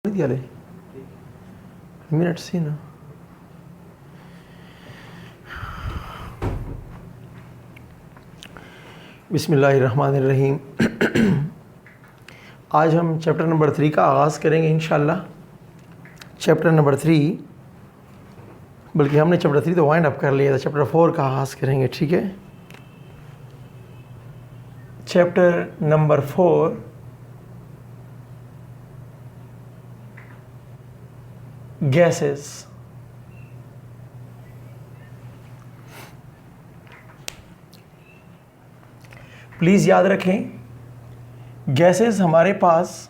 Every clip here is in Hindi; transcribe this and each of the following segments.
दिया ले मिनट सी ना। बिस्मिल्लाहिर्रहमानिर्रहीम। आज हम चैप्टर नंबर 3 का आगाज़ करेंगे इंशाल्लाह। चैप्टर नंबर 3, बल्कि हमने चैप्टर 3 तो वाइंड अप कर लिया था, चैप्टर 4 का आगाज़ करेंगे, ठीक है। Chapter number 4 gases. प्लीज़ याद रखें, गैसेस हमारे पास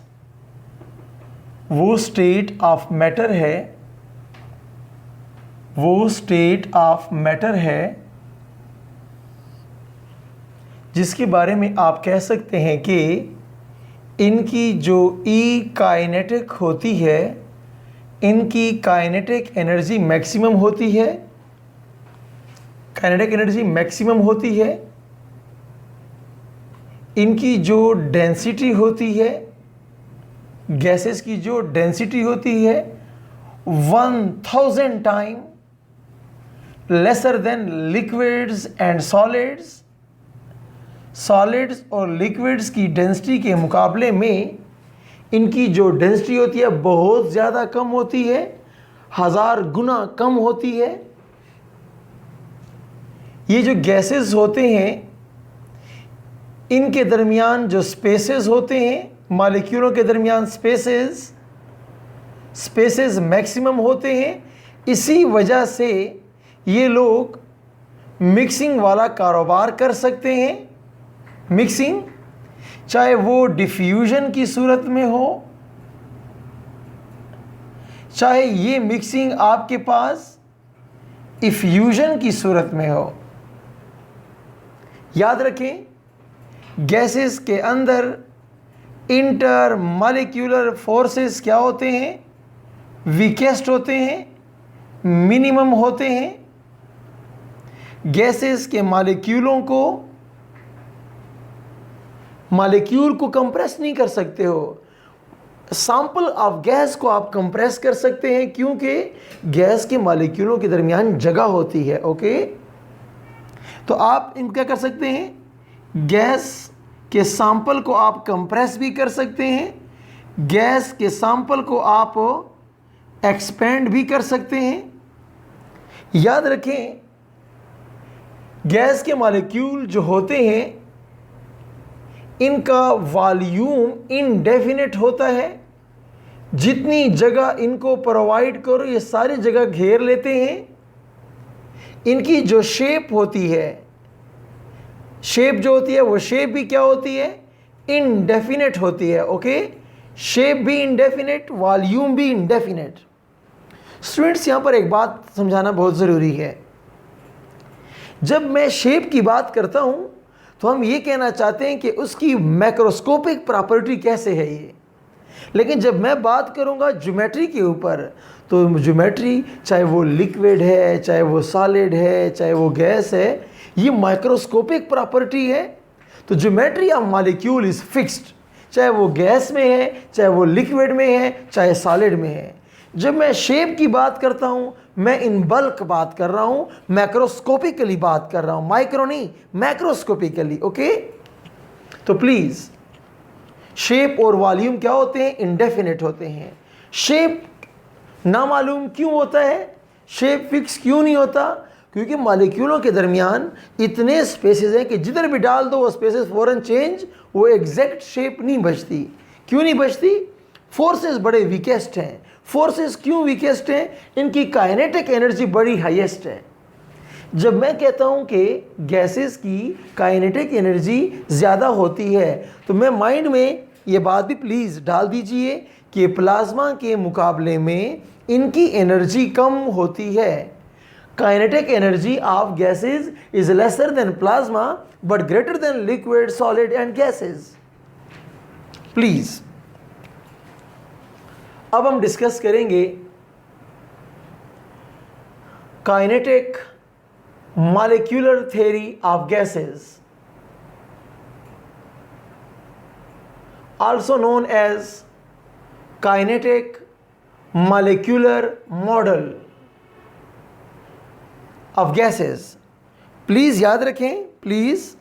वो स्टेट ऑफ मैटर है, जिसके बारे में आप कह सकते हैं कि इनकी जो काइनेटिक होती है, इनकी काइनेटिक एनर्जी मैक्सिमम होती है, इनकी जो डेंसिटी होती है, गैसेस की जो डेंसिटी होती है 1000 time lesser than liquids and solids और लिक्विड्स की डेंसिटी के मुकाबले में इनकी जो डेंसिटी होती है बहुत ज़्यादा कम होती है, 1000 गुना कम होती है। ये जो गैसेस होते हैं इनके दरमियान जो स्पेसेस होते हैं, मॉलिक्यूलों के दरमियान स्पेसेस मैक्सिमम होते हैं। इसी वजह से ये लोग मिक्सिंग वाला कारोबार कर सकते हैं। मिक्सिंग चाहे वो डिफ्यूजन की सूरत में हो, चाहे ये मिक्सिंग आपके पास इफ्यूजन की सूरत में हो। याद रखें, गैसेस के अंदर इंटर मॉलिक्यूलर फोर्सेस क्या होते हैं? वीकेस्ट होते हैं, मिनिमम होते हैं। गैसेस के मॉलिक्यूल को कंप्रेस नहीं कर सकते हो। सैंपल ऑफ गैस को आप कंप्रेस कर सकते हैं क्योंकि गैस के मॉलिक्यूलों के दरमियान जगह होती है। ओके, तो आप इनको क्या कर सकते हैं? गैस के सैंपल को आप कंप्रेस भी कर सकते हैं, गैस के सैंपल को आप एक्सपेंड भी कर सकते हैं। याद रखें, गैस के मॉलिक्यूल जो होते हैं इनका वॉल्यूम इनडेफिनेट होता है। जितनी जगह इनको प्रोवाइड करो ये सारी जगह घेर लेते हैं। इनकी जो शेप होती है, शेप जो होती है वो शेप भी क्या होती है? इनडेफिनेट होती है। ओके, शेप भी इनडेफिनेट, वॉल्यूम भी इनडेफिनेट। स्टूडेंट्स, यहां पर एक बात समझाना बहुत ज़रूरी है। जब मैं शेप की बात करता हूं तो हम ये कहना चाहते हैं कि उसकी मैक्रोस्कोपिक प्रॉपर्टी कैसे है ये। लेकिन जब मैं बात करूंगा ज्योमेट्री के ऊपर, तो ज्योमेट्री चाहे वो लिक्विड है, चाहे वो सॉलिड है, चाहे वो गैस है, ये माइक्रोस्कोपिक प्रॉपर्टी है। तो geometry of molecule is fixed, चाहे वो गैस में है, चाहे वो लिक्विड में है, चाहे सॉलिड में है। जब मैं शेप की बात करता हूं, मैं इन बल्क बात कर रहा हूं, मैक्रोस्कोपिकली बात कर रहा हूं, माइक्रो नहीं, मैक्रोस्कोपिकली। ओके, तो प्लीज, शेप और वॉल्यूम क्या होते हैं? इंडेफिनेट होते हैं। शेप नामालूम क्यों होता है? शेप फिक्स क्यों नहीं होता? क्योंकि मॉलिक्यूलों के दरमियान इतने स्पेसेस हैं कि जिधर भी डाल दो वो स्पेसेस फौरन चेंज, वो एग्जैक्ट शेप नहीं बचती। क्यों नहीं बचती? फोर्सेस बड़े वीकेस्ट हैं। फोर्सेस क्यों वीकेस्ट हैं? इनकी काइनेटिक एनर्जी बड़ी हाईएस्ट है। जब मैं कहता हूं कि गैसेस की काइनेटिक एनर्जी ज़्यादा होती है, तो मैं माइंड में ये बात भी प्लीज़ डाल दीजिए कि प्लाज्मा के मुकाबले में इनकी एनर्जी कम होती है। Kinetic energy of gases is lesser than plasma but greater than liquid, solid and gases. Please, अब हम डिस्कस करेंगे kinetic molecular theory of gases, also known as kinetic molecular model of gases। Please याद रखें, प्लीज।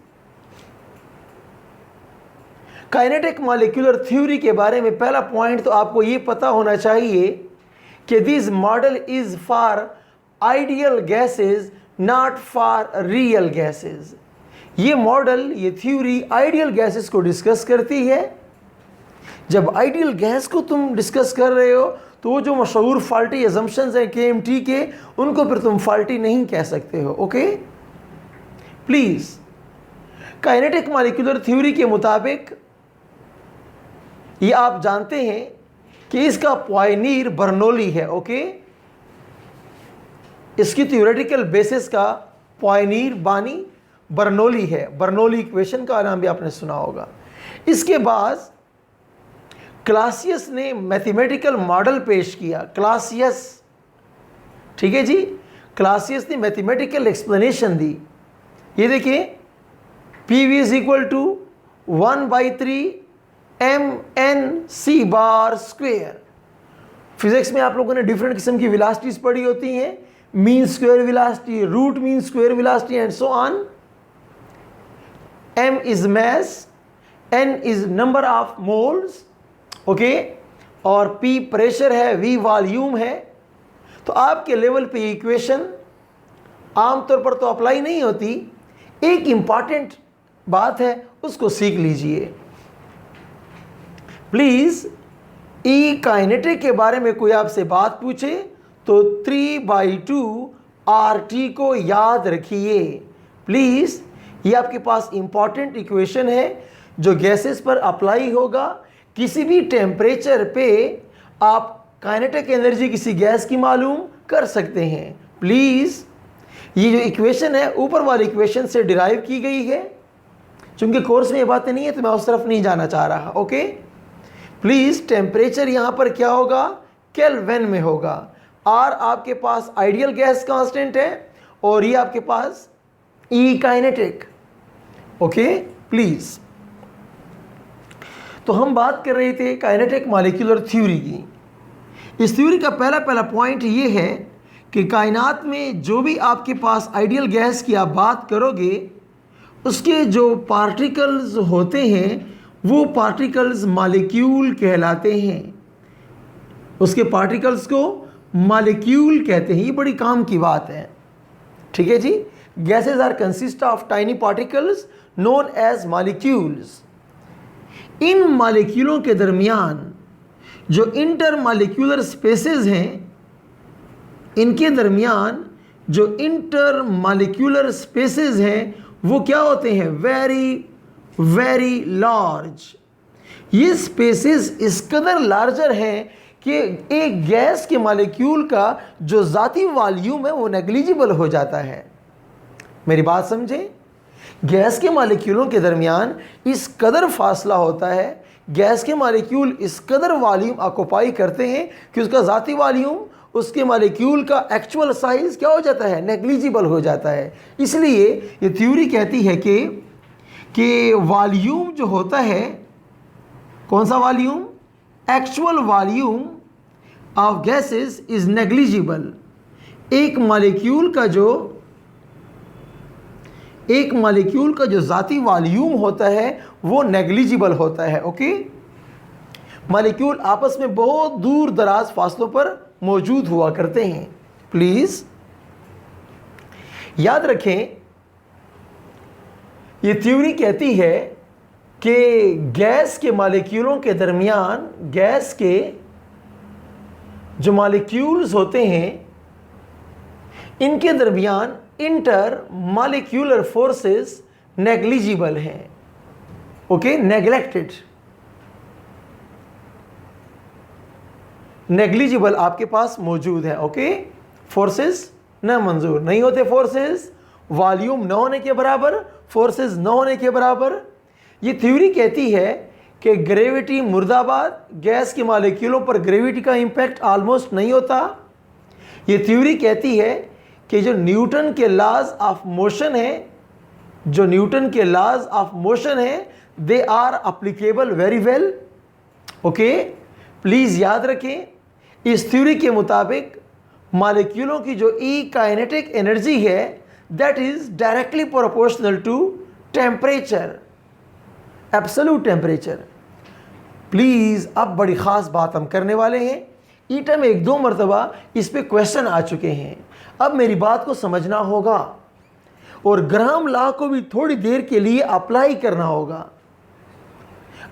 काइनेटिक मॉलिक्यूलर थ्योरी के बारे में पहला पॉइंट तो आपको यह पता होना चाहिए कि this model is for ideal gases, not for real gases. ये मॉडल, ये थ्योरी आइडियल गैसेस को डिस्कस करती है। जब आइडियल गैस को तुम डिस्कस कर रहे हो तो वो जो मशहूर फॉल्टी एजम्पशंस हैं KMT के, उनको फिर तुम फॉल्टी नहीं कह सकते हो। Okay, please. Kinetic molecular theory के मुताबिक ये आप जानते हैं कि इसका पायनियर बर्नौली है। ओके, इसकी थ्योरेटिकल बेसिस का पायनियर बानी बर्नौली है। बर्नौली इक्वेशन का नाम भी आपने सुना होगा। इसके बाद क्लासियस ने मैथमेटिकल मॉडल पेश किया। क्लासियस, ठीक है जी, क्लासियस ने मैथमेटिकल एक्सप्लेनेशन दी। ये देखिए, PV is equal to 1/3 mnc bar square. Physics में आप लोगों ने डिफरेंट किस्म की वेलोसिटीज पढ़ी होती हैं, mean square velocity, root mean square velocity and so on. m is mass, n is number of moles, okay, और P प्रेशर है, V वॉल्यूम है। तो आपके लेवल पे ये इक्वेशन आमतौर पर तो अप्लाई नहीं होती। एक इंपॉर्टेंट बात है, उसको सीख लीजिए प्लीज। ई काइनेटिक के बारे में कोई आपसे बात पूछे तो 3/2 RT को याद रखिए प्लीज। ये आपके पास इंपॉर्टेंट इक्वेशन है जो गैसेस पर अप्लाई होगा। किसी भी टेम्परेचर पे आप काइनेटिक एनर्जी किसी गैस की मालूम कर सकते हैं प्लीज। ये जो इक्वेशन है ऊपर वाली इक्वेशन से डिराइव की गई है। चूंकि कोर्स में ये बातें नहीं है तो मैं उस तरफ नहीं जाना चाह रहा। Okay, please. टेम्परेचर यहां पर क्या होगा, केल्विन में होगा। R आपके पास आइडियल गैस कांस्टेंट है और ये आपके पास ई काइनेटिक। Okay, please. तो हम बात कर रहे थे काइनेटिक मॉलिक्यूलर थ्योरी की। इस थ्योरी का पहला पॉइंट ये है कि कायनात में जो भी आपके पास आइडियल गैस की आप बात करोगे, उसके जो पार्टिकल्स होते हैं वो पार्टिकल्स मॉलिक्यूल कहलाते हैं। उसके पार्टिकल्स को मॉलिक्यूल कहते हैं। ये बड़ी काम की बात है, ठीक है जी। Gases are consist of tiny particles known as molecules. इन मॉलिक्यूलों के दरमियान जो इंटर मॉलिक्यूलर स्पेसेस हैं, इनके दरमियान जो इंटर मॉलिक्यूलर स्पेसेस हैं वो क्या होते हैं, वेरी वेरी लार्ज। ये स्पेसेस इस कदर लार्जर हैं कि एक गैस के मॉलिक्यूल का जो ज़ाती वॉल्यूम है वो नेग्लिजिबल हो जाता है। मेरी बात समझें, गैस के मॉलिक्यूलों के दरमियान इस कदर फासला होता है, गैस के मॉलिक्यूल इस कदर वॉल्यूम ऑक्युपाई करते हैं कि उसका ज़ाती वॉल्यूम, उसके मॉलिक्यूल का एक्चुअल साइज क्या हो जाता है, नेग्लिजिबल हो जाता है। इसलिए ये थ्योरी कहती है कि वॉल्यूम जो होता है, कौन सा volume, actual volume of gases is negligible. एक मॉलिक्यूल का जो ज़ाती वॉल्यूम होता है वो नेग्लिजिबल होता है। ओके, मॉलिक्यूल आपस में बहुत दूर दराज फासलों पर मौजूद हुआ करते हैं। प्लीज याद रखें, ये थ्योरी कहती है कि गैस के मॉलिक्यूलों के दरमियान, गैस के जो मॉलिक्यूल्स होते हैं इनके दरमियान इंटर मॉलिक्यूलर फोर्सेस नेग्लिजिबल हैं। ओके, नेग्लेक्टेड, नेग्लिजिबल आपके पास मौजूद है। ओके, फोर्सेस न मंजूर नहीं होते, फोर्सेस वॉल्यूम न होने के बराबर, फोर्सेस न होने के बराबर। ये थ्योरी कहती है कि ग्रेविटी मुर्दाबाद, गैस के मॉलिक्यूलों पर ग्रेविटी का इंपैक्ट ऑलमोस्ट नहीं होता। ये थ्योरी कहती है कि जो न्यूटन के लॉज ऑफ मोशन है, जो न्यूटन के लॉज ऑफ मोशन है, they are applicable very well. Okay, please याद रखें, इस थ्योरी के मुताबिक मॉलिक्यूलों की जो ई काइनेटिक एनर्जी है that is directly proportional to temperature, absolute temperature. Please अब बड़ी ख़ास बात हम करने वाले हैं। ईटा में 1-2 मरतबा इस पे क्वेश्चन आ चुके हैं, अब मेरी बात को समझना होगा और ग्राम लॉ को भी थोड़ी देर के लिए अप्लाई करना होगा।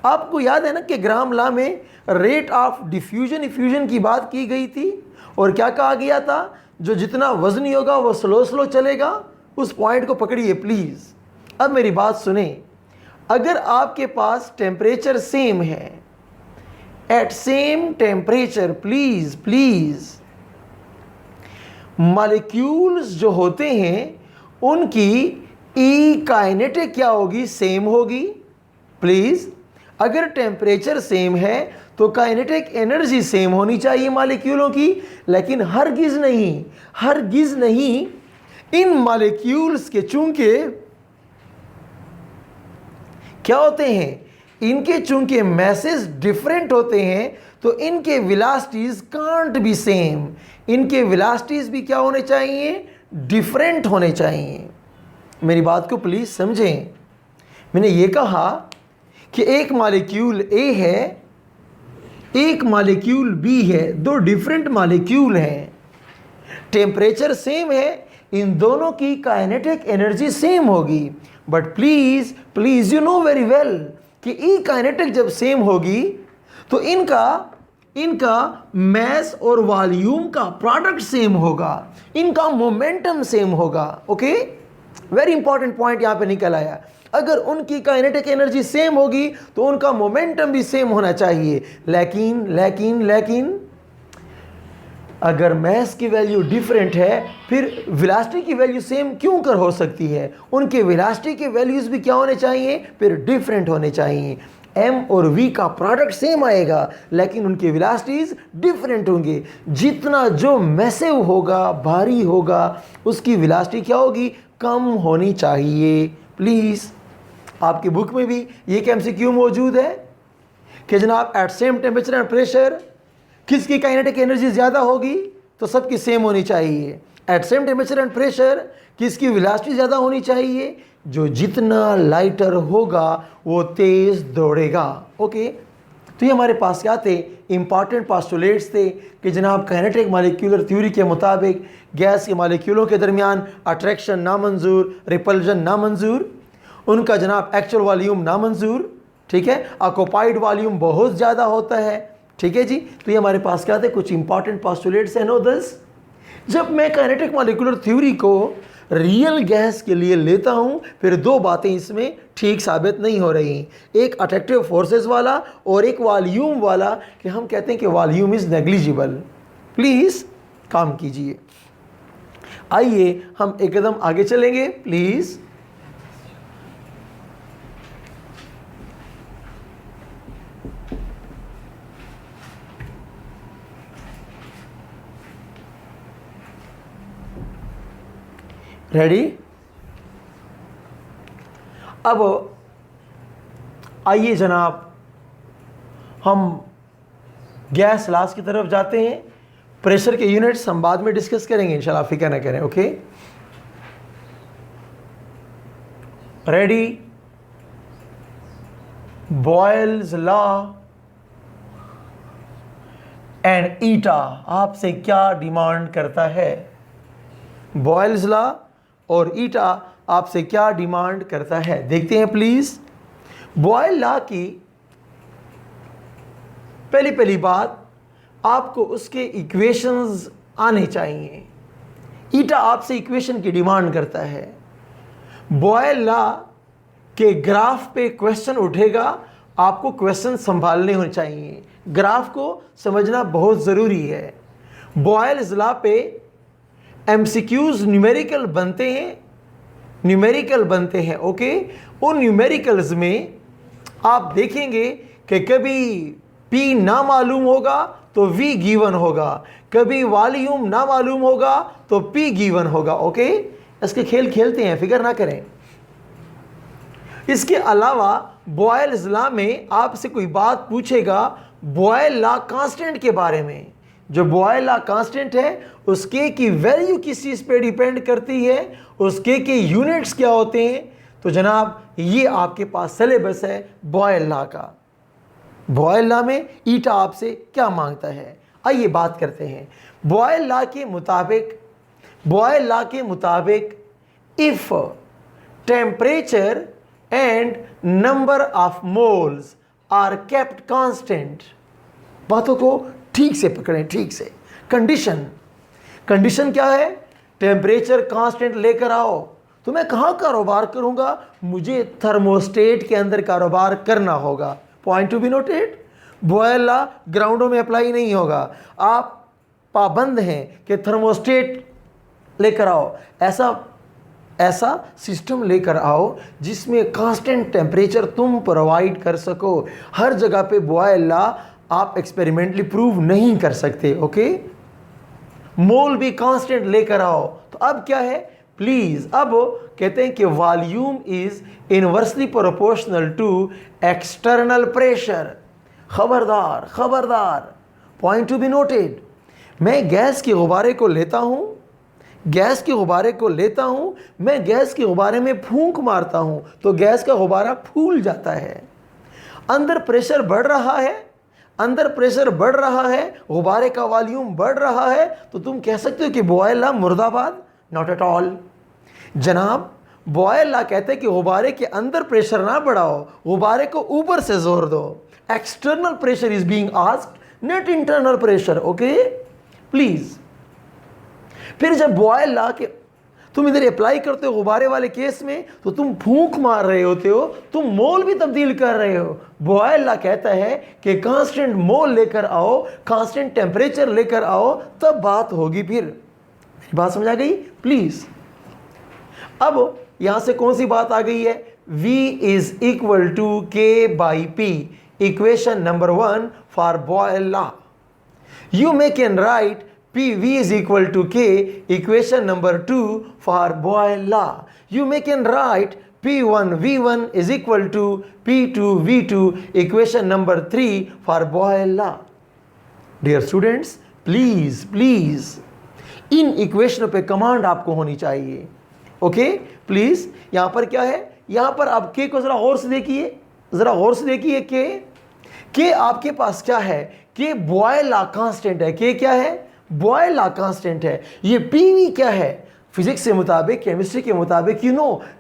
आपको याद है ना कि ग्राम लॉ में रेट ऑफ डिफ्यूजन इफ्यूजन की बात की गई थी और क्या कहा गया था, जो जितना वजनी होगा वो स्लो स्लो चलेगा। उस पॉइंट को पकड़िए प्लीज़। अब मेरी बात सुने, अगर आपके पास टेम्परेचर सेम है, at same temperature, please molecules जो होते हैं उनकी ई काइनेटिक क्या होगी, सेम होगी। प्लीज़, अगर टेम्परेचर सेम है तो काइनेटिक एनर्जी सेम होनी चाहिए मॉलिक्यूलों की, लेकिन हरगिज़ नहीं। इन मॉलिक्यूल्स के चूंकि क्या होते हैं, इनके चूंकि मैसेज डिफरेंट होते हैं तो इनके वेलोसिटीज कांट बी सेम। इनके वेलोसिटीज भी क्या होने चाहिए, डिफरेंट होने चाहिए। मेरी बात को प्लीज़ समझें। मैंने ये कहा कि एक मॉलिक्यूल ए है, एक मॉलिक्यूल बी है, 2 डिफरेंट मॉलिक्यूल हैं, टेम्परेचर सेम है, इन दोनों की काइनेटिक एनर्जी सेम होगी। But please you know very well कि ई काइनेटिक जब सेम होगी तो इनका मैस और वॉल्यूम का प्रोडक्ट सेम होगा, इनका मोमेंटम सेम होगा। ओके, वेरी इंपॉर्टेंट पॉइंट यहां पे निकल आया। अगर उनकी काइनेटिक एनर्जी सेम होगी तो उनका मोमेंटम भी सेम होना चाहिए। लेकिन अगर मैस की वैल्यू डिफरेंट है फिर वेलोसिटी की वैल्यू सेम क्यों कर हो सकती है? उनके वेलोसिटी के वैल्यूज भी क्या होने चाहिए, फिर डिफरेंट होने चाहिए। m और v का प्रोडक्ट सेम आएगा लेकिन उनके वेलोसिटीज डिफरेंट होंगे। जितना जो मैसिव होगा, भारी होगा, उसकी वेलोसिटी क्या होगी, कम होनी चाहिए। प्लीज़, आपकी बुक में भी ये MCQ मौजूद है कि जनाब at same temperature and pressure किसकी काइनेटिक एनर्जी ज़्यादा होगी, तो सबकी सेम होनी चाहिए। At same temperature and pressure किसकी वेलोसिटी ज़्यादा होनी चाहिए, जो जितना लाइटर होगा वो तेज़ दौड़ेगा। ओके, तो ये हमारे पास क्या थे, इंपॉर्टेंट पोस्टुलेट्स थे कि जनाब काइनेटिक मॉलिक्यूलर थ्योरी के मुताबिक गैस के मॉलिक्यूलों के दरमियान अट्रैक्शन नामंजूर, रिपल्जन नामंजूर, उनका जनाब एक्चुअल वॉल्यूम नामंजूर, ठीक है, ऑक्युपाइड वॉल्यूम बहुत ज़्यादा होता है। ठीक है जी, तो ये हमारे पास क्या थे, कुछ इंपॉर्टेंट पोस्टुलेट्स हैं नोदल्स। जब मैं काइनेटिक मॉलिक्यूलर थ्योरी को रियल गैस के लिए लेता हूँ फिर 2 बातें इसमें ठीक साबित नहीं हो रही, एक अट्रैक्टिव फोर्सेस वाला और एक वॉल्यूम वाला, कि हम कहते हैं कि वॉल्यूम इज़ नेग्लिजिबल। प्लीज़ काम कीजिए। आइए हम एक कदम आगे चलेंगे प्लीज़। रेडी? अब आइए जनाब हम गैस लॉस की तरफ जाते हैं। प्रेशर के यूनिट्स हम बाद में डिस्कस करेंगे इंशाल्लाह, फिक्र ना करें। Okay, ready? Boyle's law and ईटा आपसे क्या डिमांड करता है? बॉयल्स लॉ और ईटा आपसे क्या डिमांड करता है, देखते हैं प्लीज। बॉयल लॉ की पहली बात, आपको उसके इक्वेशंस आने चाहिए। ईटा आपसे इक्वेशन की डिमांड करता है। बॉयल लॉ के ग्राफ पे क्वेश्चन उठेगा, आपको क्वेश्चन संभालने होने चाहिए। ग्राफ को समझना बहुत ज़रूरी है। बॉयल्स लॉ पे MCQs न्यूमेरिकल बनते हैं। ओके, उन न्यूमेरिकल्स में आप देखेंगे कि कभी P ना मालूम होगा तो V गिवन होगा, कभी वॉल्यूम ना मालूम होगा तो P गिवन होगा। ओके, इसके खेल खेलते हैं, फिक्र ना करें। इसके अलावा बॉयल्स लॉ में आपसे कोई बात पूछेगा बॉयल लॉ कांस्टेंट के बारे में, जो बॉयल लॉ कांस्टेंट है उस के की वैल्यू किस चीज़ पे डिपेंड करती है, उस के यूनिट्स क्या होते हैं। तो जनाब ये आपके पास सिलेबस है बॉयल लॉ का। बॉयल लॉ में ईटा आपसे क्या मांगता है, आइए बात करते हैं। बॉयल लॉ के मुताबिक if temperature and number of moles are kept constant, बातों को ठीक से पकड़ें, ठीक से। कंडीशन क्या है, टेम्परेचर कांस्टेंट लेकर आओ। तो मैं कहाँ कारोबार करूँगा, मुझे थर्मोस्टेट के अंदर कारोबार करना होगा। Point to be noted. Boyle law ग्राउंडों में अप्लाई नहीं होगा, आप पाबंद हैं कि थर्मोस्टेट लेकर आओ। ऐसा सिस्टम लेकर आओ जिसमें कांस्टेंट टेम्परेचर तुम प्रोवाइड कर सको। हर जगह पे बॉयल लॉ आप एक्सपेरिमेंटली प्रूव नहीं कर सकते। ओके, मोल भी कांस्टेंट लेकर आओ। तो अब क्या है, प्लीज अब कहते हैं कि volume is inversely proportional to external pressure. खबरदार, पॉइंट टू बी नोटेड। मैं गैस के गुब्बारे को लेता हूं, मैं गैस के गुब्बारे में फूंक मारता हूं तो गैस का गुब्बारा फूल जाता है। अंदर प्रेशर बढ़ रहा है, गुब्बारे का वॉल्यूम बढ़ रहा है, तो तुम कह सकते हो कि बॉयल लॉ मुर्दाबाद। नॉट एट ऑल जनाब, बॉयल लॉ कहते हैं कि गुब्बारे के अंदर प्रेशर ना बढ़ाओ, गुब्बारे को ऊपर से जोर दो। External pressure is being asked, not internal pressure. Okay please. फिर जब बॉयल लॉ के तुम इधर अप्लाई करते हो गुब्बारे वाले केस में, तो तुम फूंक मार रहे होते हो, तुम मोल भी तब्दील कर रहे हो। बॉयल लॉ कहता है कि कांस्टेंट मोल लेकर आओ, कांस्टेंट टेम्परेचर लेकर आओ, तब बात होगी। फिर मेरी बात समझ आ गई प्लीज। अब यहां से कौन सी बात आ गई है, V is equal to K by P, equation number 1 for Boyle law. You can write PV is equal to K, equation number 2 for Boyle law. You can write P1 V1 is equal to P2 V2, equation number 3 for Boyle law. Dear students, please इन इक्वेशनों पे कमांड आपको होनी चाहिए। Okay please. यहां पर क्या है, यहां पर आप K को जरा गौर से देखिए, K आपके पास क्या है, K बॉयल लॉ कांस्टेंट है। K क्या है, बॉयल लॉ कांस्टेंट है। ये PV क्या है, फिजिक्स के मुताबिक, केमिस्ट्री के मुताबिक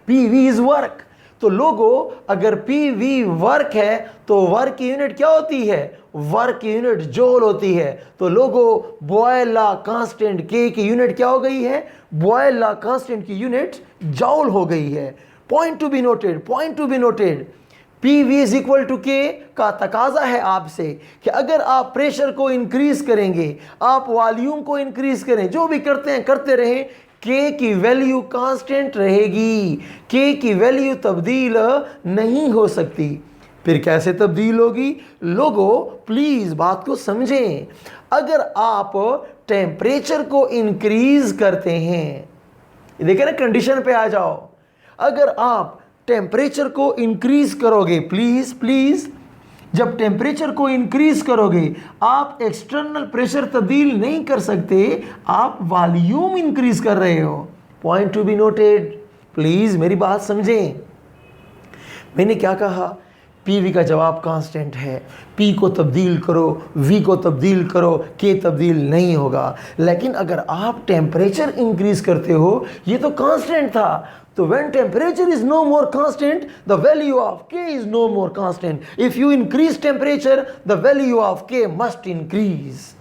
PV इज वर्क। तो लोगों, अगर PV वर्क है तो वर्क की यूनिट क्या होती है, वर्क की यूनिट जूल होती है। तो लोगों, बॉयल लॉ कांस्टेंट K की यूनिट क्या हो गई है, बॉयल लॉ कांस्टेंट की यूनिट जूल हो गई है। Point to be noted. PV is equal to K का तकाजा है आपसे कि अगर आप प्रेशर को इंक्रीज करेंगे, आप वॉल्यूम को इंक्रीज करें, जो भी करते रहें, K की वैल्यू कांस्टेंट रहेगी। K की वैल्यू तब्दील नहीं हो सकती। फिर कैसे तब्दील होगी, लोगों प्लीज बात को समझें। अगर आप टेम्परेचर को इंक्रीज करते हैं, देखिए ना, कंडीशन पे आ जाओ। अगर आप टेम्परेचर को इंक्रीज करोगे, प्लीज जब टेम्परेचर को इंक्रीज करोगे, आप एक्सटर्नल प्रेशर तब्दील नहीं कर सकते, आप वॉल्यूम इंक्रीज कर रहे हो। Point to be noted. Please मेरी बात समझें। मैंने क्या कहा, PV का जवाब कांस्टेंट है। P को तब्दील करो, V को तब्दील करो, K तब्दील नहीं होगा। लेकिन अगर आप टेम्परेचर इंक्रीज करते हो, ये तो कांस्टेंट था। तो when temperature is no more constant, the value of K is no more constant. If you increase temperature, the value of K must increase.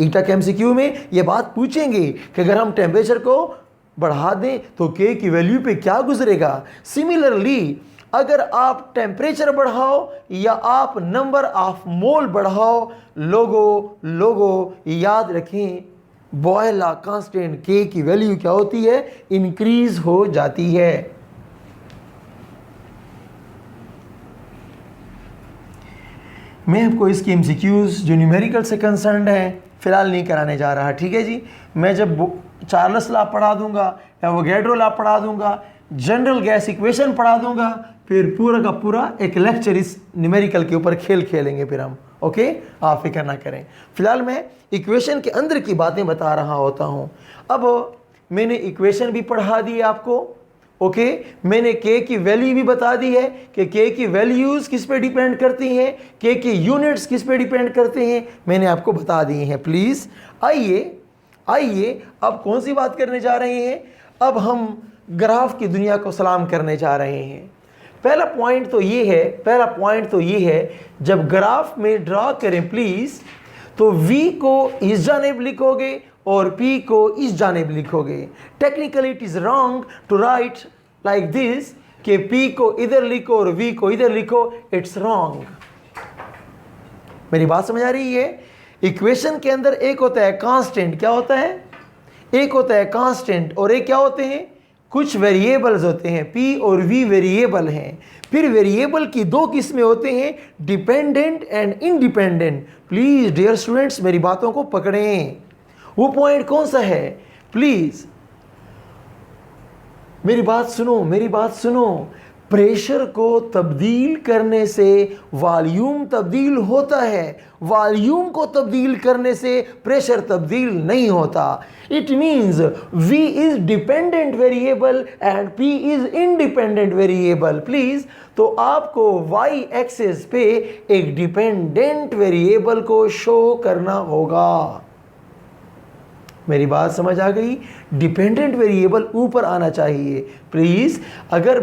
ईटा के MCQ में ये बात पूछेंगे कि अगर हम टेम्परेचर को बढ़ा दें तो K की वैल्यू पे क्या गुजरेगा। सिमिलरली, अगर आप टेम्परेचर बढ़ाओ या आप नंबर ऑफ मोल बढ़ाओ, लोगों याद रखें, बॉयल लॉ कांस्टेंट K की वैल्यू क्या होती है, इंक्रीज हो जाती है। मैं आपको इसके MCQs जो न्यूमेरिकल से कंसर्न्ड हैं फिलहाल नहीं कराने जा रहा, ठीक है जी। मैं जब चार्ल्स लॉ पढ़ा दूंगा या वोगैड्रो लॉ पढ़ा दूंगा, जनरल गैस इक्वेशन पढ़ा दूंगा, फिर पूरा का पूरा एक लेक्चर इस न्यूमेरिकल के ऊपर खेलेंगे फिर हम। ओके, आप फिक्र ना करें। फिलहाल मैं इक्वेशन के अंदर की बातें बता रहा होता हूँ। अब मैंने इक्वेशन भी पढ़ा दी आपको, ओके। मैंने के की वैल्यू भी बता दी है कि के की वैल्यूज़ किस पे डिपेंड करती हैं, के की यूनिट्स किस पे डिपेंड करते हैं, मैंने आपको बता दी हैं। प्लीज़ आइए अब कौन सी बात करने जा रहे हैं, अब हम ग्राफ की दुनिया को सलाम करने जा रहे हैं। पहला पॉइंट तो ये है, जब ग्राफ में ड्रा करें प्लीज़, तो v को इस जानिब लिखोगे और p को इस जानिब लिखोगे। Technically it is wrong to write like this कि p को इधर लिखो और v को इधर लिखो, इट्स रॉन्ग। मेरी बात समझ आ रही है? इक्वेशन के अंदर एक होता है कांस्टेंट, क्या होता है? एक होता है कांस्टेंट और एक क्या होते हैं? कुछ वेरिएबल्स होते हैं, p और v वेरिएबल हैं। फिर वेरिएबल की दो किस्में होते हैं, dependent and independent. Please dear students मेरी बातों को पकड़ें। वो पॉइंट कौन सा है? प्लीज़ मेरी बात सुनो। प्रेशर को तब्दील करने से वॉल्यूम तब्दील होता है, वॉल्यूम को तब्दील करने से प्रेशर तब्दील नहीं होता। It means V is dependent variable and P is independent variable. Please, तो आपको y एक्सिस पे एक डिपेंडेंट वेरिएबल को शो करना होगा। मेरी बात समझ आ गई? डिपेंडेंट वेरिएबल ऊपर आना चाहिए। प्लीज, अगर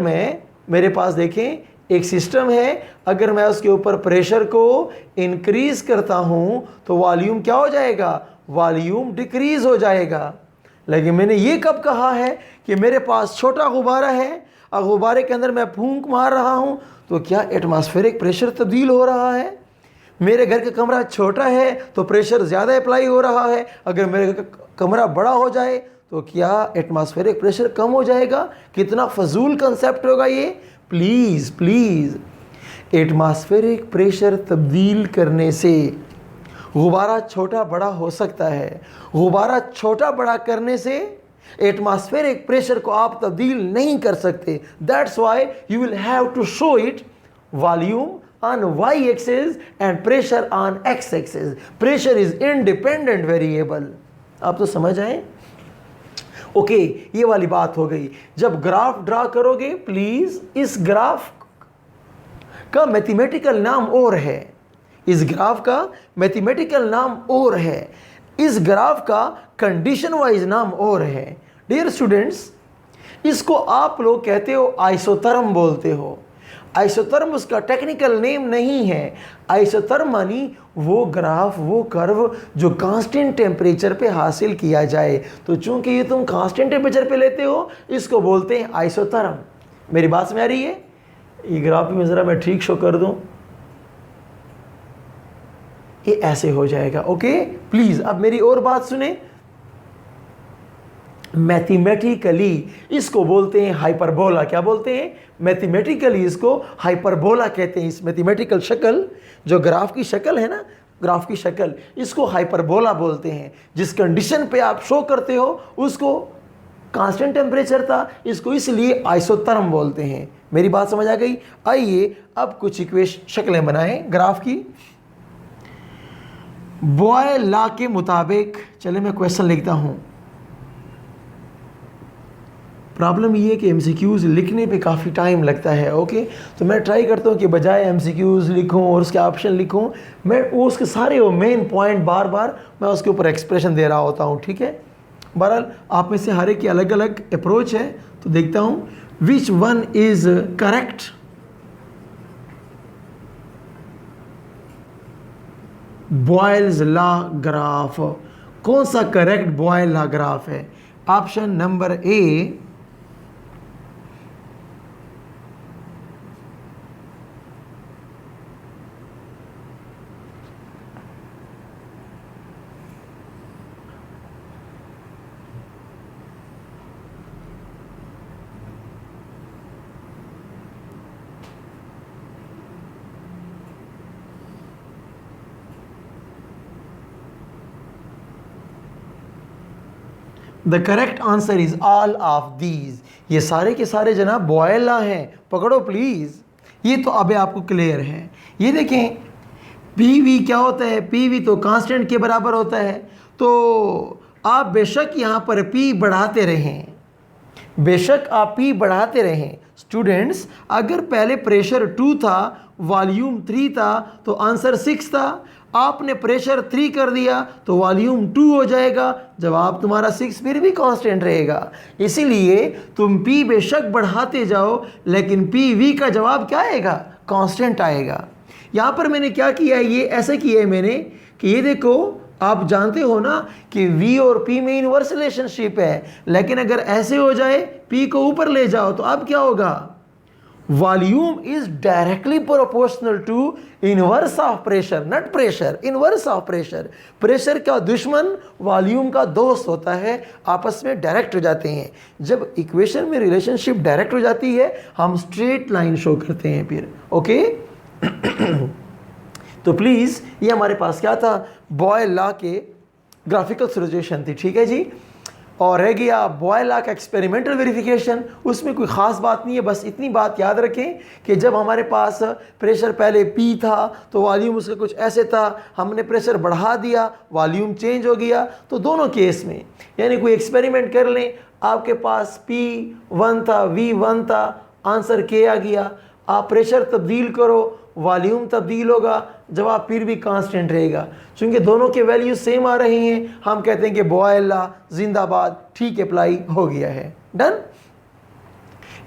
मेरे पास देखें एक सिस्टम है, अगर मैं उसके ऊपर प्रेशर को इंक्रीज करता हूं तो वॉल्यूम क्या हो जाएगा? वॉल्यूम डिक्रीज हो जाएगा। लेकिन मैंने ये कब कहा है कि मेरे पास छोटा गुब्बारा है और गुब्बारे के अंदर मैं फूंक मार रहा हूं तो क्या एटमॉस्फेरिक प्रेशर तब्दील हो रहा है? मेरे घर का कमरा छोटा है तो प्रेशर ज़्यादा अप्लाई हो रहा है, अगर मेरे घर का कमरा बड़ा हो जाए तो क्या एटमॉस्फेरिक प्रेशर कम हो जाएगा? कितना फजूल कंसेप्ट होगा ये। प्लीज़ एटमॉस्फेरिक प्रेशर तब्दील करने से गुब्बारा छोटा बड़ा हो सकता है, गुब्बारा छोटा बड़ा करने से एटमॉस्फेरिक प्रेशर को आप तब्दील नहीं कर सकते। That's why you will have to show it volume on y axis and pressure on x axis. Pressure is independent variable. आप तो समझ आए? ओके, ये वाली बात हो गई। जब ग्राफ ड्रा करोगे प्लीज, इस ग्राफ का मैथमेटिकल नाम और है, इस ग्राफ का मैथमेटिकल नाम और है, इस ग्राफ का कंडीशन वाइज नाम और है। डियर स्टूडेंट्स, इसको आप लोग कहते हो आइसोथर्म बोलते हो। आइसोथर्म उसका टेक्निकल नेम नहीं है। आइसोथर्म मानी वो ग्राफ, वो कर्व जो कांस्टेंट टेम्परेचर पे हासिल किया जाए। तो चूंकि ये तुम कांस्टेंट टेम्परेचर पे लेते हो, इसको बोलते हैं आइसोथर्म। मेरी बात समझ आ रही है? ये ग्राफ में ज़रा मैं ठीक शो कर दूं, ये ऐसे हो जाएगा। ओके, प्लीज़ अब मेरी और बात सुने। मैथमेटिकली इसको बोलते हैं हाइपरबोला। क्या बोलते हैं? मैथमेटिकली इसको हाइपरबोला कहते हैं। इस मैथमेटिकल शक्ल, जो ग्राफ की शक्ल है ना, ग्राफ की शक्ल, इसको हाइपरबोला बोलते हैं। जिस कंडीशन पे आप शो करते हो उसको कांस्टेंट टेम्परेचर था, इसको इसलिए आइसोथर्म बोलते हैं। मेरी बात समझ आ गई? आइए अब कुछ इक्वेशन शक्लें बनाएं ग्राफ की। बॉयल लॉ के मुताबिक, चले मैं क्वेश्चन लिखता हूं। प्रॉब्लम ये है कि एमसीक्यूज़ लिखने पे काफ़ी टाइम लगता है। ओके, तो मैं ट्राई करता हूँ कि बजाय एमसीक्यूज़ लिखूँ और उसके ऑप्शन लिखूँ, मैं उसके सारे वो मेन पॉइंट बार बार मैं उसके ऊपर एक्सप्रेशन दे रहा होता हूँ। ठीक है, बहरहाल आप में से हर एक की अलग अलग अप्रोच है, तो देखता हूँ which one is correct. Boyle's law graph, कौन सा करेक्ट बॉयल लॉ ग्राफ है? Option number A, the correct answer is all of these. ये सारे के सारे जनाब बॉयल लॉ हैं, पकड़ो प्लीज़। ये तो अबे आपको क्लियर है। ये देखें, पी वी क्या होता है, पी वी तो कांस्टेंट के बराबर होता है। तो आप बेशक यहाँ पर पी बढ़ाते रहें, बेशक आप पी बढ़ाते रहें। स्टूडेंट्स, अगर पहले प्रेशर 2 था, वॉल्यूम 3 था, तो आंसर 6 था। आपने प्रेशर 3 कर दिया तो वॉल्यूम 2 हो जाएगा, जवाब तुम्हारा 6 फिर भी कांस्टेंट रहेगा। इसीलिए तुम पी बेशक बढ़ाते जाओ, लेकिन पी वी का जवाब क्या आएगा, कांस्टेंट आएगा। यहाँ पर मैंने क्या किया है, ये ऐसे किया है मैंने कि ये देखो, आप जानते हो ना कि V और P में इनवर्स रिलेशनशिप है, लेकिन अगर ऐसे हो जाए, P को ऊपर ले जाओ तो अब क्या होगा, volume is directly proportional to inverse of pressure, not pressure, inverse of pressure. Pressure का दुश्मन वॉल्यूम का दोस्त होता है, आपस में डायरेक्ट हो जाते हैं। जब इक्वेशन में रिलेशनशिप डायरेक्ट हो जाती है, हम स्ट्रेट लाइन शो करते हैं फिर, ओके। तो प्लीज़, ये हमारे पास क्या था, बॉयल लॉ के ग्राफिकल सॉल्यूशन थी, ठीक है जी। और रह गया बॉयल लॉ का एक्सपेरिमेंटल वेरिफिकेशन। उसमें कोई ख़ास बात नहीं है, बस इतनी बात याद रखें कि जब हमारे पास प्रेशर पहले P था तो वॉल्यूम उसका कुछ ऐसे था, हमने प्रेशर बढ़ा दिया, वॉल्यूम चेंज हो गया। तो दोनों केस में यानी कोई एक्सपेरिमेंट कर लें, आपके पास P1 था, V1 था, आंसर K आ गया। आप प्रेशर तब्दील करो, वॉल्यूम तब्दील होगा, जवाब फिर भी कांस्टेंट रहेगा। चूंकि दोनों के वैल्यू सेम आ रहे हैं, हम कहते हैं कि बॉयल लॉ जिंदाबाद, ठीक अप्लाई हो गया है, done.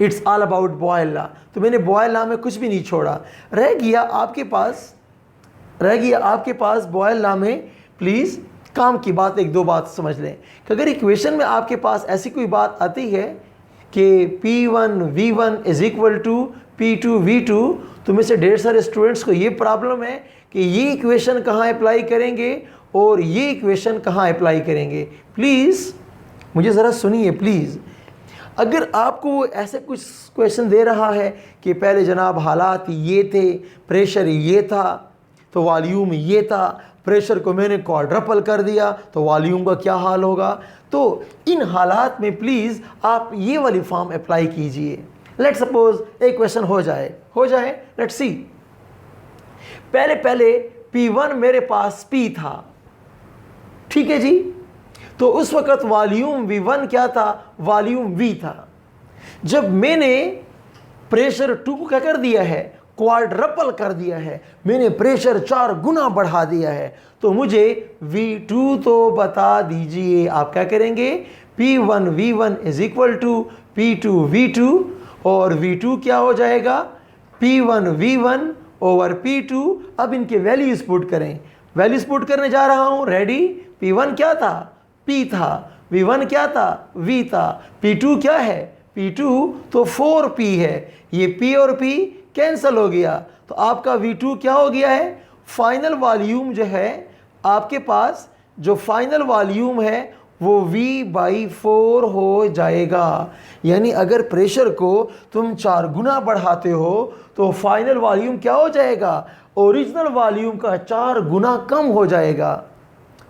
It's all about Boyle law. तो मैंने बॉयल लॉ में कुछ भी नहीं छोड़ा। रह गया आपके पास बॉयल लॉ में, प्लीज़ काम की बात, एक दो बात समझ लें कि अगर इक्वेशन में आपके पास ऐसी कोई बात आती है कि P1 V1 is equal to P2 V2, तो में से ढेर सारे स्टूडेंट्स को ये प्रॉब्लम है कि ये इक्वेशन कहाँ अप्लाई करेंगे और ये इक्वेशन कहाँ अप्लाई करेंगे। प्लीज़ मुझे ज़रा सुनिए प्लीज़। अगर आपको ऐसे कुछ क्वेश्चन दे रहा है कि पहले जनाब हालात ये थे, प्रेशर ये था तो वॉल्यूम ये था, प्रेशर को मैंने क्वाड्रपल कर दिया तो वॉल्यूम का क्या हाल होगा, तो इन हालात में प्लीज़ आप ये वाली फॉर्म अप्लाई कीजिए। लेट सपोज एक क्वेश्चन हो जाए, लेट्स सी। पहले P1 मेरे पास P था, ठीक है जी। तो उस वक्त वॉल्यूम V1 क्या था, वॉल्यूम V था। जब मैंने प्रेशर 2 को क्या कर दिया है, क्वाड्रपल कर दिया है, मैंने प्रेशर 4 गुना बढ़ा दिया है, तो मुझे V2 तो बता दीजिए। आप क्या करेंगे, P1 V1 is equal to P2 V2, और V2 क्या हो जाएगा, P1 V1 ओवर P2। अब इनके वैल्यूज पुट करें, वैल्यूज पुट करने जा रहा हूं, रेडी। P1 क्या था, P था, V1 क्या था, V था, P2 क्या है, P2 तो 4P है, ये P और P कैंसल हो गया, तो आपका V2 क्या हो गया है, फाइनल वॉल्यूम जो है आपके पास, जो फाइनल वॉल्यूम है वो V/4 हो जाएगा। यानी अगर प्रेशर को तुम 4 गुना बढ़ाते हो तो फाइनल वॉल्यूम क्या हो जाएगा, ओरिजिनल वॉल्यूम का 4 गुना कम हो जाएगा।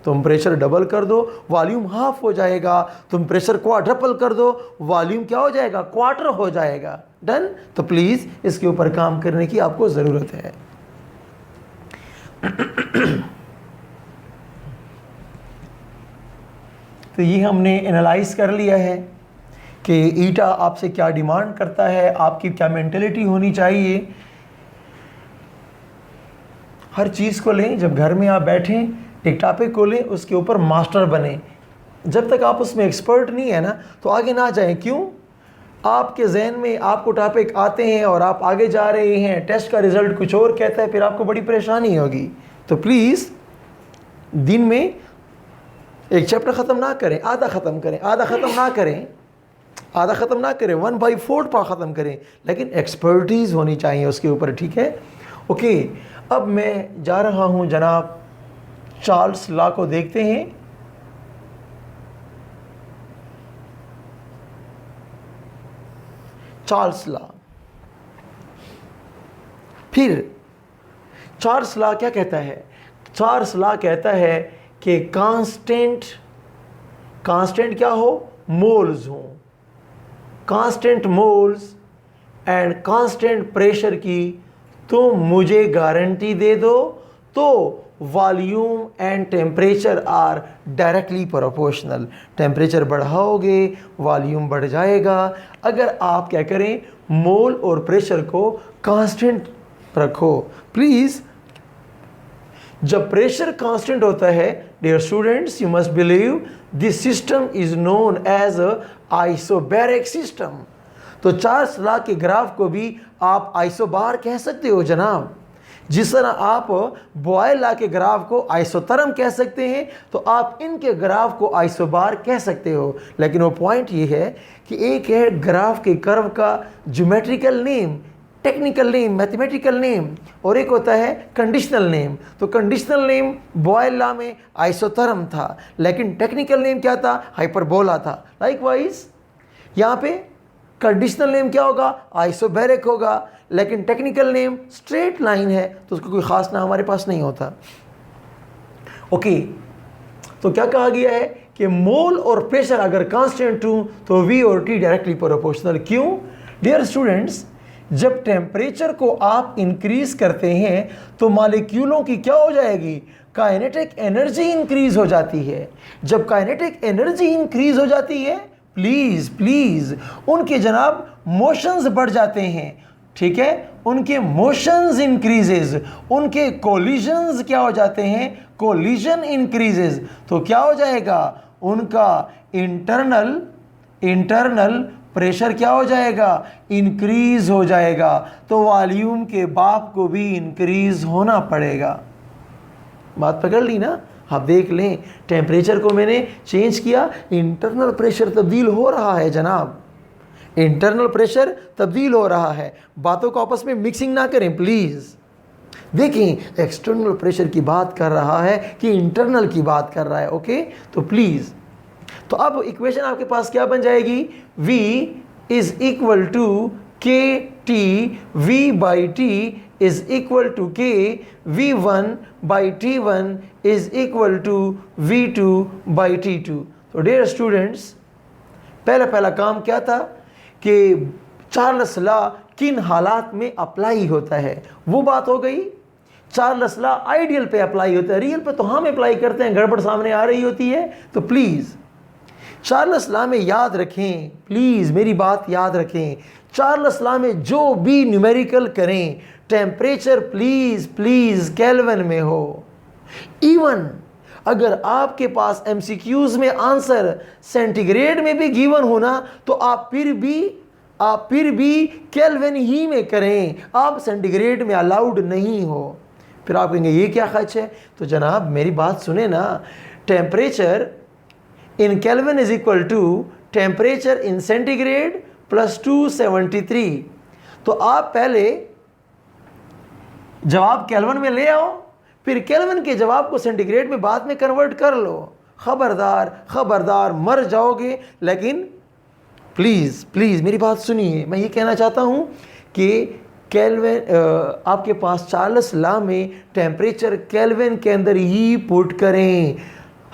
तुम प्रेशर डबल कर दो, वॉल्यूम हाफ हो जाएगा। तुम प्रेशर क्वाड्रपल कर दो, वॉल्यूम क्या हो जाएगा, क्वार्टर हो जाएगा। डन। तो प्लीज़ इसके ऊपर काम करने की आपको ज़रूरत है। तो ये हमने एनालाइज कर लिया है कि ईटा आपसे क्या डिमांड करता है, आपकी क्या मेंटेलिटी होनी चाहिए। हर चीज़ को लें, जब घर में आप बैठें एक टॉपिक को लें, उसके ऊपर मास्टर बने। जब तक आप उसमें एक्सपर्ट नहीं है ना, तो आगे ना जाएं। क्यों, आपके जहन में आपको टॉपिक आते हैं और आप आगे जा रहे हैं, टेस्ट का रिज़ल्ट कुछ और कहता है, फिर आपको बड़ी परेशानी होगी। तो प्लीज़ दिन में एक चैप्टर ख़त्म ना करें, आधा ख़त्म करें, आधा ख़त्म ना करें, 1/4 पा ख़त्म करें, लेकिन एक्सपर्टीज़ होनी चाहिए उसके ऊपर, ठीक है। ओके, अब मैं जा रहा हूँ जनाब चार्ल्स लॉ को देखते हैं। चार्ल्स लॉ, फिर चार्ल्स लॉ क्या कहता है, चार्ल्स लॉ कहता है कि कांस्टेंट क्या हो, मोल्स हो, constant moles and constant pressure की तुम मुझे गारंटी दे दो तो volume and temperature are directly proportional. Temperature बढ़ाओगे वॉल्यूम बढ़ जाएगा। अगर आप क्या करें, मोल और प्रेशर को कांस्टेंट रखो प्लीज़। जब प्रेशर कांस्टेंट होता है, dear students, you must believe this system is known as isobaric system. तो चार्ल्स लॉ के ग्राफ को भी आप आइसोबार कह सकते हो जनाब। जिस तरह आप बॉयल लॉ के ग्राफ को आइसोथर्म कह सकते हैं, तो आप इनके ग्राफ को आइसोबार कह सकते हो। लेकिन वो पॉइंट ये है कि एक है ग्राफ के कर्व का geometrical name, technical name, mathematical name, और एक होता है कंडीशनल नेम। तो कंडीशनल नेम बॉयल लॉ में आइसोथर्म था, लेकिन टेक्निकल नेम क्या था, हाइपरबोला था। लाइकवाइज यहाँ पे कंडीशनल नेम क्या होगा, आइसोबैरिक होगा, लेकिन टेक्निकल नेम स्ट्रेट लाइन है, तो उसका कोई खास नाम हमारे पास नहीं होता। ओके, तो क्या कहा गया है कि मोल और प्रेशर अगर कांस्टेंट हो तो V और T डायरेक्टली प्रोपोर्शनल। क्यों? डियर स्टूडेंट्स, जब टेम्परेचर को आप इंक्रीज करते हैं तो मॉलिक्यूलों की क्या हो जाएगी, काइनेटिक एनर्जी इंक्रीज हो जाती है। जब काइनेटिक एनर्जी इंक्रीज हो जाती है, प्लीज उनके जनाब मोशंस बढ़ जाते हैं, ठीक है, उनके मोशंस इंक्रीजेज, उनके कोलिजन्स क्या हो जाते हैं, कोलिजन इंक्रीजेज। तो क्या हो जाएगा, उनका इंटरनल प्रेशर क्या हो जाएगा, इंक्रीज हो जाएगा। तो वॉल्यूम के बाप को भी इंक्रीज होना पड़ेगा। बात पकड़ ली ना? आप देख लें, टेम्परेचर को मैंने चेंज किया, इंटरनल प्रेशर तब्दील हो रहा है जनाब, इंटरनल प्रेशर तब्दील हो रहा है। बातों को आपस में मिक्सिंग ना करें प्लीज़। देखें, एक्सटर्नल प्रेशर की बात कर रहा है कि इंटरनल की बात कर रहा है। ओके, तो प्लीज़, तो अब इक्वेशन आपके पास क्या बन जाएगी, V is equal to K T, V by T is equal to K, V1 by T1 is equal to V2 by T2। तो डियर स्टूडेंट्स, पहला काम क्या था कि चार्ल्स लॉ किन हालात में अप्लाई होता है, वो बात हो गई। चार्ल्स लॉ आइडियल पे अप्लाई होता है, रियल पे तो हम अप्लाई करते हैं, गड़बड़ सामने आ रही होती है। तो प्लीज़ चार्ल्स लॉ में याद रखें, प्लीज़ मेरी बात याद रखें, चार्ल्स लॉ में जो भी न्यूमेरिकल करें, टेम्परेचर प्लीज़ केल्विन में हो। इवन अगर आपके पास एमसीक्यूज में आंसर सेंटीग्रेड में भी गिवन होना, तो आप फिर भी केल्विन ही में करें, आप सेंटीग्रेड में अलाउड नहीं हो। फिर आप कहेंगे ये क्या खर्च है? तो जनाब मेरी बात सुने ना, temperature in kelvin is equal to temperature in centigrade plus 273। तो आप पहले जवाब केल्विन में ले आओ, फिर केल्विन के जवाब को सेंटीग्रेड में बाद में कन्वर्ट कर लो। खबरदार मर जाओगे। लेकिन प्लीज़ मेरी बात सुनिए, मैं ये कहना चाहता हूँ कि केल्विन आपके पास चार्ल्स लॉ में टेम्परेचर केल्विन के अंदर ही पुट करें।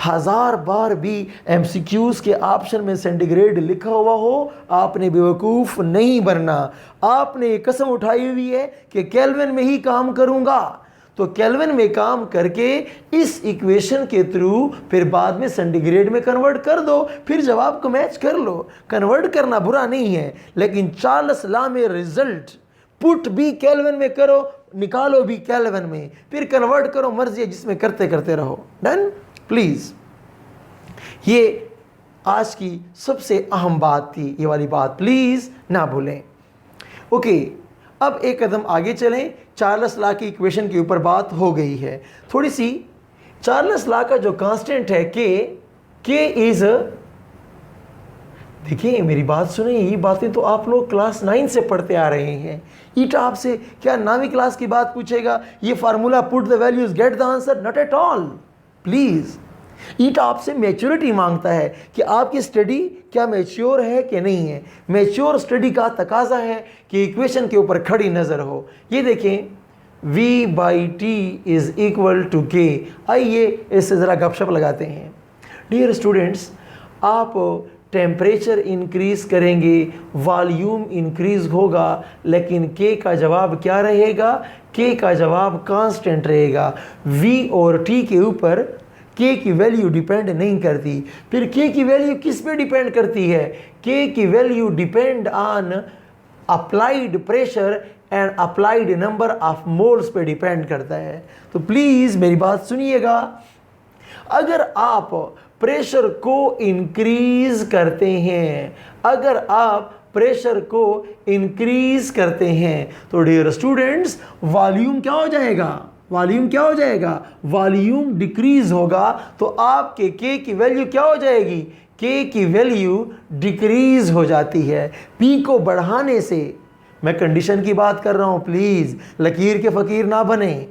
1000 बार भी एमसीक्यूज़ के ऑप्शन में सेंटीग्रेड लिखा हुआ हो, आपने बेवकूफ़ नहीं बनना। आपने कसम उठाई हुई है कि केल्विन में ही काम करूँगा, तो केल्विन में काम करके इस इक्वेशन के थ्रू फिर बाद में सेंटीग्रेड में कन्वर्ट कर दो, फिर जवाब को मैच कर लो। कन्वर्ट करना बुरा नहीं है, लेकिन चार्ल्स लॉ में रिजल्ट पुट भी केल्विन में करो, निकालो भी केल्विन में, फिर कन्वर्ट करो, मर्जी है जिसमें करते करते रहो। डन? प्लीज़, ये आज की सबसे अहम बात थी, ये वाली बात प्लीज़ ना भूलें। ओके, अब एक कदम आगे चलें। चार्ल्स लॉ की इक्वेशन के ऊपर बात हो गई है थोड़ी सी। चार्ल्स लॉ का जो कांस्टेंट है के इज, देखिए मेरी बात सुने, ये बातें तो आप लोग क्लास 9 से पढ़ते आ रहे हैं। ईटा आपसे क्या 9वीं क्लास की बात पूछेगा, ये formula put the values get the answer? Not at all. Please, ईटा आपसे मैच्योरिटी मांगता है कि आपकी स्टडी क्या मैच्योर है कि नहीं है। मैच्योर स्टडी का तकाजा है कि इक्वेशन के ऊपर खड़ी नज़र हो। ये देखें, V by T is equal to K. आइए इससे ज़रा गपशप लगाते हैं। डियर स्टूडेंट्स, आप टेम्परेचर इंक्रीज करेंगे वॉल्यूम इंक्रीज होगा, लेकिन के का जवाब क्या रहेगा? के का जवाब कांस्टेंट रहेगा। वी और टी के ऊपर के की वैल्यू डिपेंड नहीं करती। फिर के की वैल्यू किस पे डिपेंड करती है? के की value depend on applied pressure and applied number of moles पे डिपेंड करता है। तो प्लीज मेरी बात सुनिएगा, अगर आप प्रेशर को इंक्रीज करते हैं, अगर आप प्रेशर को इंक्रीज करते हैं तो डियर स्टूडेंट्स वॉल्यूम क्या हो जाएगा? वॉल्यूम क्या हो जाएगा? वॉल्यूम डिक्रीज होगा। तो आपके के की वैल्यू क्या हो जाएगी? के की वैल्यू डिक्रीज हो जाती है। पी को बढ़ाने से, मैं कंडीशन की बात कर रहा हूं, प्लीज लकीर के फकीर ना बने।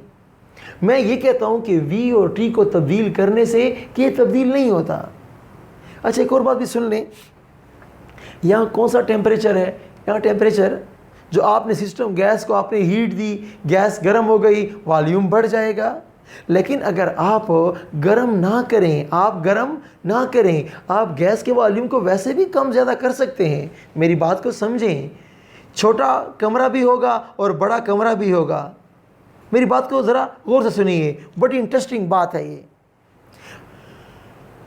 मैं ये कहता हूं कि वी और टी को तब्दील करने से के तब्दील नहीं होता। अच्छा, एक और बात भी सुन लें, यहाँ कौन सा टेम्परेचर है? यहाँ टेम्परेचर जो आपने सिस्टम, गैस को आपने हीट दी, गैस गर्म हो गई, वॉल्यूम बढ़ जाएगा। लेकिन अगर आप गर्म ना करें, आप गर्म ना करें, आप गैस के वॉल्यूम को वैसे भी कम ज़्यादा कर सकते हैं। मेरी बात को समझें, छोटा कमरा भी होगा और बड़ा कमरा भी होगा। मेरी बात को ज़रा गौर से सुनिए, बड़ी इंटरेस्टिंग बात है ये।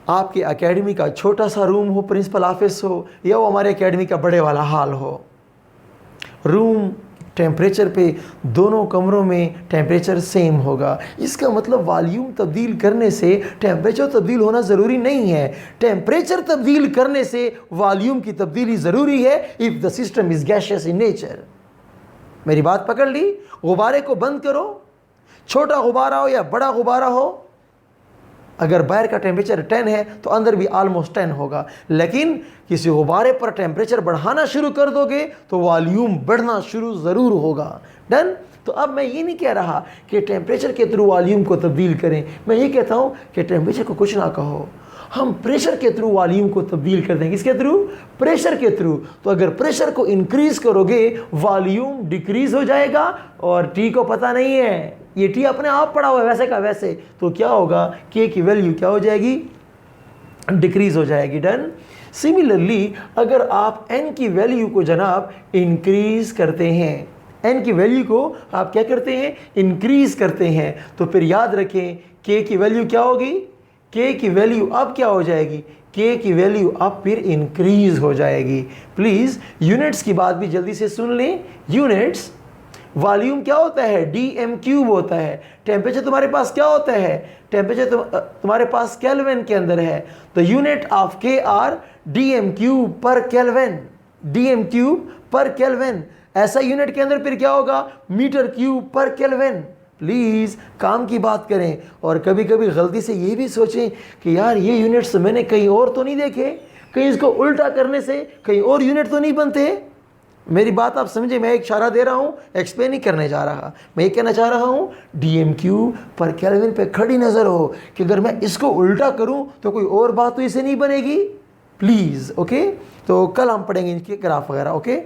आपके एकेडमी का छोटा सा रूम हो, प्रिंसिपल ऑफिस हो, या वो हमारे एकेडमी का बड़े वाला हॉल हो, रूम टेम्परेचर पे दोनों कमरों में टेम्परेचर सेम होगा। इसका मतलब वॉल्यूम तब्दील करने से टेम्परेचर तब्दील होना ज़रूरी नहीं है। टेम्परेचर तब्दील करने से वॉल्यूम की तब्दीली ज़रूरी है if the system is gaseous in nature. मेरी बात पकड़ ली? गुब्बारे को बंद करो, छोटा गुब्बारा हो या बड़ा गुब्बारा हो, अगर बाहर का टेम्परेचर 10 है तो अंदर भी ऑलमोस्ट 10 होगा। लेकिन किसी गुब्बारे पर टेम्परेचर बढ़ाना शुरू कर दोगे तो वॉल्यूम बढ़ना शुरू ज़रूर होगा। डन? तो अब मैं ये नहीं कह रहा कि टेम्परेचर के थ्रू वॉल्यूम को तब्दील करें, मैं ये कहता हूँ कि टेम्परेचर को कुछ ना कहो, हम प्रेशर के थ्रू वॉल्यूम को तब्दील कर देंगे। किसके थ्रू? प्रेशर के थ्रू। तो अगर प्रेशर को इंक्रीज करोगे वॉल्यूम डिक्रीज हो जाएगा, और टी को पता नहीं है, ये टी अपने आप पड़ा हुआ है वैसे का वैसे, तो क्या होगा? के की वैल्यू क्या हो जाएगी? डिक्रीज हो जाएगी। डन? सिमिलरली अगर आप एन की वैल्यू को जनाब इंक्रीज करते हैं, एन की वैल्यू को आप क्या करते हैं? इंक्रीज करते हैं, तो फिर याद रखें के की वैल्यू क्या होगी? के की वैल्यू अब क्या हो जाएगी? के की वैल्यू अब फिर इंक्रीज हो जाएगी। प्लीज़ यूनिट्स की बात भी जल्दी से सुन लें। यूनिट्स, वॉल्यूम क्या होता है? डी एम क्यूब होता है। टेम्परेचर तुम्हारे पास क्या होता है? टेम्परेचर तुम्हारे पास केल्विन के अंदर है। तो unit of K are d m cube पर केल्विन, डी एम क्यूब पर केल्विन। ऐसा यूनिट के अंदर फिर क्या होगा? मीटर क्यूब पर केल्विन। प्लीज़ काम की बात करें, और कभी कभी गलती से ये भी सोचें कि यार ये यूनिट्स मैंने कहीं और तो नहीं देखे, कहीं इसको उल्टा करने से कहीं और यूनिट तो नहीं बनते। मेरी बात आप समझे, मैं एक इशारा दे रहा हूँ, एक्सप्लेन नहीं करने जा रहा। मैं ये कहना चाह रहा हूँ DMQ पर केल्विन पे खड़ी नज़र हो कि अगर मैं इसको उल्टा करूँ तो कोई और बात तो इसे नहीं बनेगी। प्लीज़ ओके, तो कल हम पढ़ेंगे इनके ग्राफ वगैरह। ओके।